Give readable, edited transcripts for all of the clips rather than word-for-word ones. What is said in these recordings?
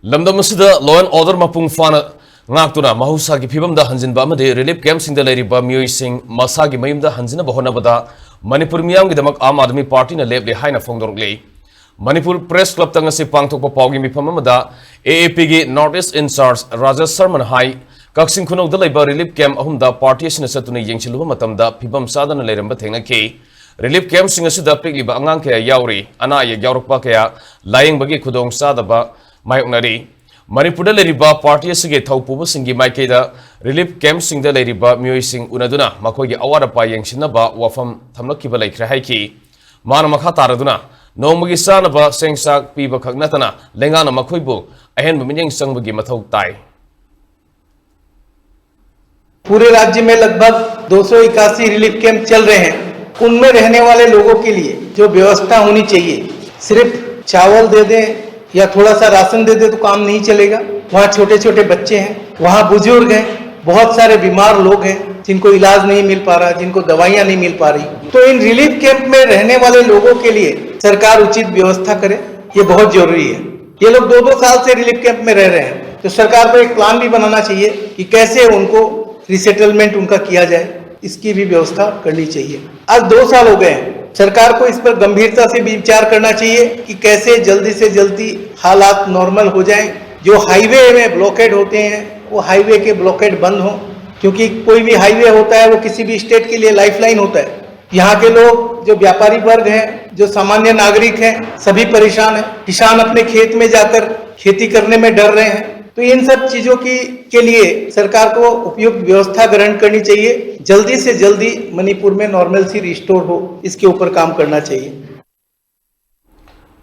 Lamdamasida law and order mapung fana ngakuna mahusagi phibamda hanjinba amade relief camp singda leiriba miyoi sing Mashagi Mayumda Hanjin-Naba Hotnabada Manipur miyamgidamak Aam Aadmi Party na Lepli Haina Phongdorakli Manipur Press Club tangasi pangthokpa pawgi mifam amada AAP gi North East in charge Raja Sarman hai Kaksing khunokda leiba relief camp ahumda party asina satuna yengchiluba matamda phibam sadana leiramba thengnaki relief camp sing asida pikliba angang kaya yauri ana ya yaurukpa kaya layingbagi khudong sadaba Mayoknari Manipur leriba party asige thaupuba singi maikeda relief camp singda leriba miyoi sing unaduna makogi awara pa yengshinaba wafam thamlakiba laikhra haiki mana makha taraduna nongmagi sanaba sengsak piba khagnatana lengana makoibu ahen minyeng sangbagi mathau tai पूरे राज्य में लगभग 281 relief camp चल रहे हैं। उनमें रहने वाले लोगों के लिए जो व्यवस्था होनी चाहिए, सिर्फ चावल दे दें या थोड़ा सा राशन दे दे तो काम नहीं चलेगा। वहाँ छोटे छोटे बच्चे हैं, वहाँ बुजुर्ग हैं, बहुत सारे बीमार लोग हैं जिनको इलाज नहीं मिल पा रहा, जिनको दवाइयाँ नहीं मिल पा रही। तो इन रिलीफ कैंप में रहने वाले लोगों के लिए सरकार उचित व्यवस्था करे, ये बहुत जरूरी है। ये लोग 2-2 साल से रिलीफ कैंप में रह रहे हैं, तो सरकार को एक प्लान भी बनाना चाहिए कि कैसे उनको रिसेटलमेंट उनका किया जाए, इसकी भी व्यवस्था करनी चाहिए। आज 2 साल हो गए हैं, सरकार को इस पर गंभीरता से भी विचार करना चाहिए कि कैसे जल्दी से जल्दी हालात नॉर्मल हो जाएं। जो हाईवे में ब्लॉकेड होते हैं वो हाईवे के ब्लॉकेड बंद हों, क्योंकि कोई भी हाईवे होता है वो किसी भी स्टेट के लिए लाइफलाइन होता है। यहाँ के लोग जो व्यापारी वर्ग हैं, जो सामान्य नागरिक हैं, सभी परेशान हैं। किसान अपने खेत में जाकर खेती करने में डर रहे हैं। तो इन सब चीजों के लिए सरकार को उपयुक्त व्यवस्था ग्रहण करनी चाहिए। जल्दी से जल्दी मणिपुर में नॉर्मलसी रिस्टोर हो, इसके ऊपर काम करना चाहिए।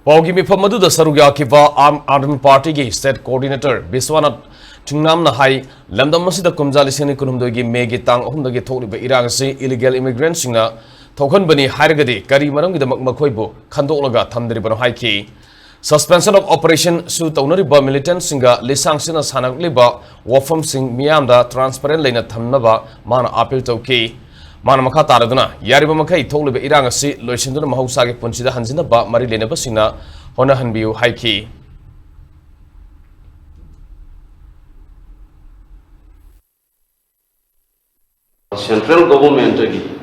पावगी मिफम मधुदा सरुग याखिबा आम आदमी पार्टी की state coordinator Biswanath थुंगनामना high लमदम मसिदा कुमजा लिसिंग कुनुमदोगी Maggi तांग अहुमदगी थोकलिबा इरांग असि इलीगल इमिग्रेंट सिंगना थौखनबनी हायरगदि करी मरमगिदमक मखोइबु खंदोकलगा थमदरिबनो हाइकी Suspension of operation su taunariba militant singa lisang sina sanakliba wafam sing miyamda transparent leina thamnaba mana appeal tawki mana makha taraduna yariba makai thokliba irang asi loisinduna mahusagi punsida hanjinaba mari lenaba singna hona hanbiu haiki Central government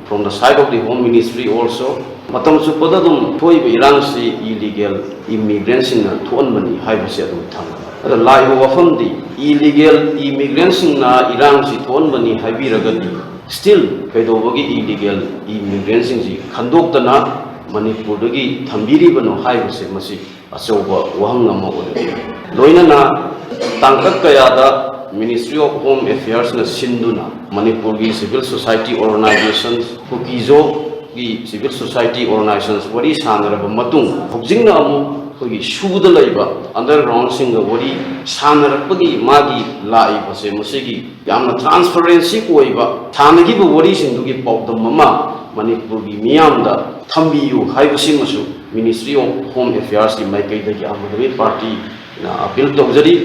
from the side of the Home Ministry also matam su padadum thoi be irang si illegal immigrants in thon mani haibase adu thang ada lai wafam di illegal immigrants na irang si thon mani haibiragadi still pedobagi illegal immigrants ji khandok dana Manipur dagi thambiri bano haibase masi asoba wahang ngamo loina na tangkak kaya da Ministry of Home Affairs na sinduna Manipur gi civil society organizations kukizo gi civil society organizations wari sanaraba matung hojingna amu kogi shuda laiba underground singa wari sanarapagi magi lai base musigi yamna transparency koiba thanagi bu wari sindugi pawdam mama Manipur gi miyamda thambiyu haibasi masu Ministry of Home Affairs gi maikai dagi amadami party na appeal tawjari